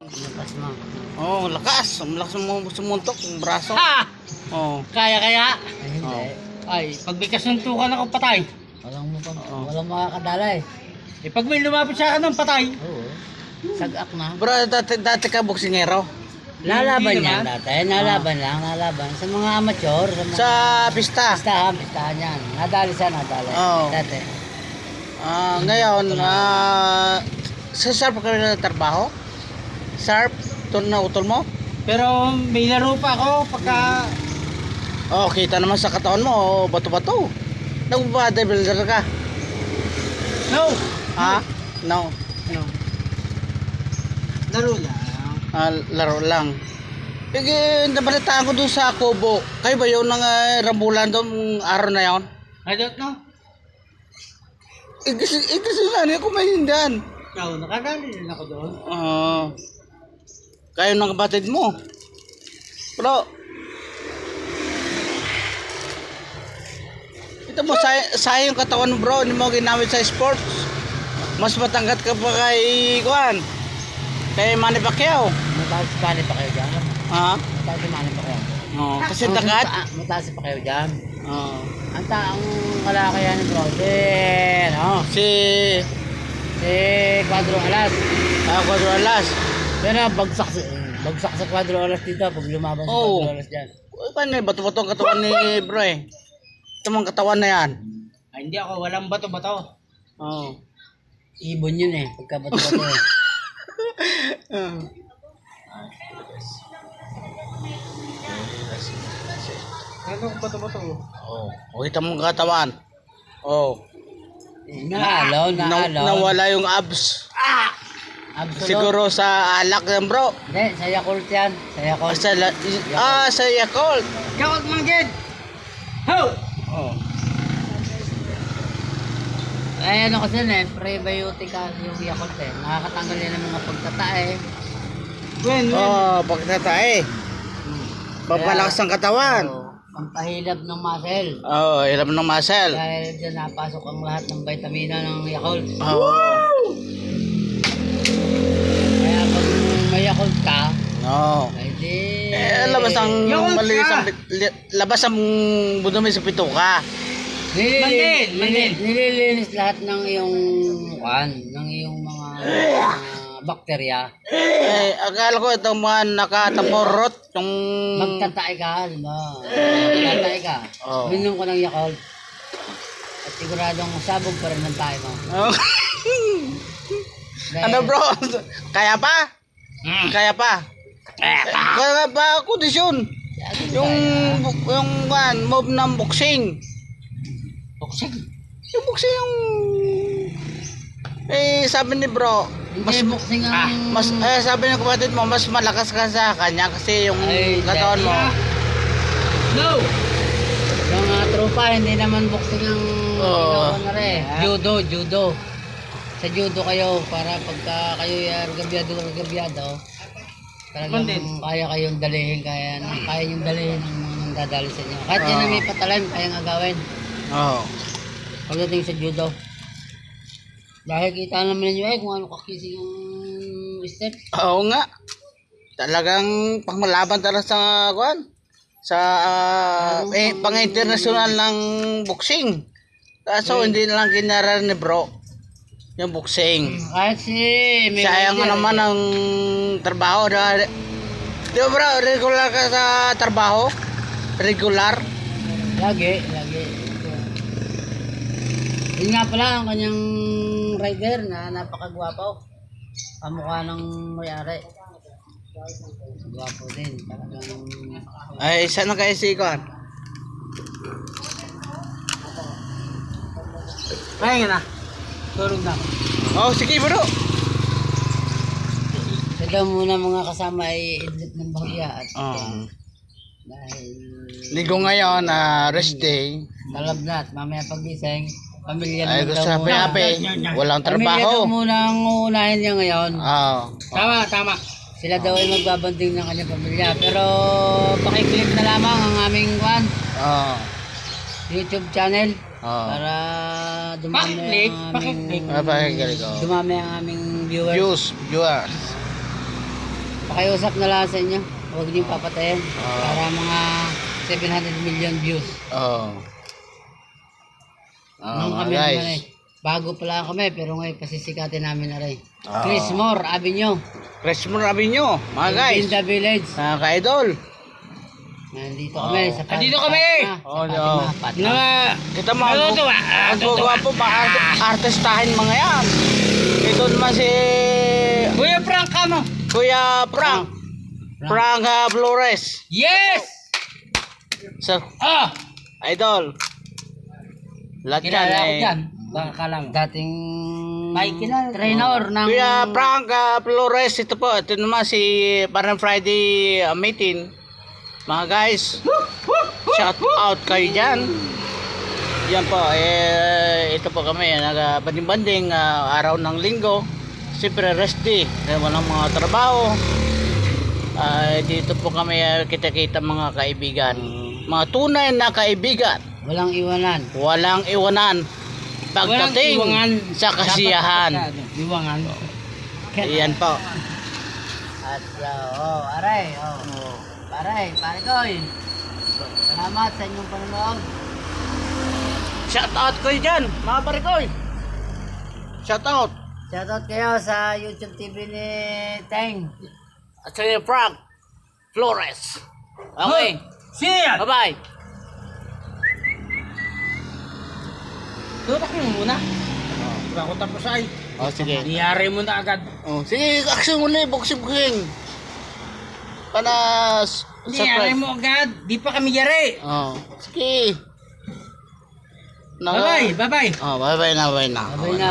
Lakas mo. Oh, lakas. Ang lakas mo sumuntok yung braso. Ha! Oh. Kaya. Ay, hindi. Oh. Ay, pag may kasuntukan ako, patay. Walang makakadala eh. Eh, pag may lumapit sa akin, patay. Oo. Sagak na. Bro, dati ka boksingero? Lalaban Hindi yan naman. dati. Nalaban lang, nalaban. Sa mga amateur, sa mga... Sa pista? Pistahan yan. Nadali nadali. Oo. Dati. Ngayon, sa Sharp ka rin trabaho? Sharp? Ito na utol mo? Pero may laro pa ako pagka... Oh, kita naman sa katawan mo, oh, bato-bato. Nagpa-bodybuilder ka? No! Ha? No. No. Laro lang. Laro lang. Nabalitaan ko doon sa Kubo. Kayo ba yun ng rambulan doon araw na yon? I don't know. Kasi nga niya kumahindan. No, nakadali din ako doon. Kayo ng kapatid mo. Pero, ito mo, sayang yung katawan mo bro, hindi mo ginamit sa sports. Mas matangkat ka pa kay Juan. Kay Manny Pacquiao. Mataas si Manny Pacquiao dyan. Ha? Mataas si Manny Pacquiao. Kasi takat. Mataas si Pacquiao dyan. Oo. Ang taong kalakayan ni bro. Si Cuadro Alas. Cuadro Alas. Pero bagsak sa Cuadro Alas dito pag lumaban sa Cuadro Alas dyan. Paano bato-bato ang katawan ni bro eh. Ito mong katawan na yan. Ay, hindi ako, walang bato-bato. Oo. Ibon yun eh, pagka bato-bato eh. Ano kung bato-bato? Oo. Kita mong katawan. Oo. Naalaw. Nawala yung abs. Absolute. Siguro sa alak yan bro. Hindi, sa Yakult yan. Sa Yakult. Sa Yakult. Yakult manggid! Ho! Oh. Ay ano kasi na, prebiotic yung Yakult eh. Nakakatanggal yan ng mga pagtatae. Pagtatae. Papalakas ang katawan. Pampahilab ng muscle. Hirap ng muscle. Dahil dyan napasok ang lahat ng vitamina ng Yakult. Kaya pag may Yakult ka, ay di... labas ang budumi sa pituka. Nililinis lahat ng iyong ng iyong mga bakterya. Akala ko itong mga nakataporot yung... Magtatay ka, di ba? Magtatay ka. Minom ko ng Yakult. At siguradong sabog pa rin ng tayo mo. Ano bro? Kaya pa? Kaya pa? Kaya pa kondisyon. Yung move ng boxing. Boxing? Yung boxing yung... sabi ni bro, Boxing ang... sabi ng kapatid mo, mas malakas ka sa kanya kasi yung katawan mo. No! Yung tropa, hindi naman boxing ang judo. Sa judo kayo, para pagka kayo gabyado, talagang kaya kayong dalihin, kaya yung dalihin ng mga nangdadali sa inyo. Kahit yan na may patalan, kayang agawin. Pagdating sa judo. Dahil kita naman ninyo kung ano kakisi yung step. Oo nga. Talagang pangmalaban talaga sa pang-international ng boxing. Kaso hindi na lang ginaran ni bro yung boxing. Kahit sayang naman ang trabaho. Di ba bro, regular ka sa trabaho? Regular? Lagi. Yun nga pala ang kanyang rider na napakagwapo. Kamukha ng may-ari. Gwapo din. Talagang... Ay, saan na kayo si Ikuan? Ay, nga na. Tulog na. Sige bro. Sa daw muna mga kasama ay idlit ng bahagya at dahil... Ligo ngayon, rest day. Malabnat, mamaya pagising. Pamilya Ay, naman gusto daw muna. happy. Walang Pamilya daw trabaho. muna ang uunahin niya ngayon. Tama. Sila daw ay magbabanding ng kanyang pamilya. Pero pakiclick na lamang ang aming YouTube channel. Para dumami ang aming Dumami dumami ang aming viewers. Viewers. pakiusap na lang sa inyo. Huwag niyong papatayin. Para mga 700 million views. Nung kami naman eh. Bago pala kami, pero ngayon pasisikatin namin na rin. Chrismore Avenue. Chrismore Avenue, mga guys. In the village. Mga ka-idol. Nandito kami sa Nandito kami! Kita mo, ang gwapo ba artistahin mga yan. Ito naman si Kuya Frank ka mo. Kuya Frank. Frank Flores. Yes! Sir, Ah! idol. Lahat yan Kilala ko eh. dyan. Baka kala mo. dating May kilala. trainer ng Kuya Frank Flores, ito po. Ito naman si parang Friday meeting. Mga guys, shout out kayo dyan. Yan po, ito po kami, nagbanding-banding araw ng linggo. Siyempre rest day, walang mga trabaho. Dito po kami kita-kita mga kaibigan. Mga tunay na kaibigan. walang iwanan. Walang iwanan. Pagdating iwangan. sa kasiyahan. Iwangan. Yan po. At aray, pare koy. Salamat sa inyong panonood. Shout out kayo dyan, mga parikoy. Shout out. Shoutout kayo sa YouTube TV ni Teng. At sa Frank Flores. Okay. See ya! Bye-bye. Tutok mo muna. Diba ako tapos ay. Oh, sige. Niyari mo na agad. Oh, sige, action ulit, boxing. Panas. Niyari mo agad. Di pa kami yari. Oh, sige. Bye-bye. Bye-bye. Oh, bye-bye na. Sabay na.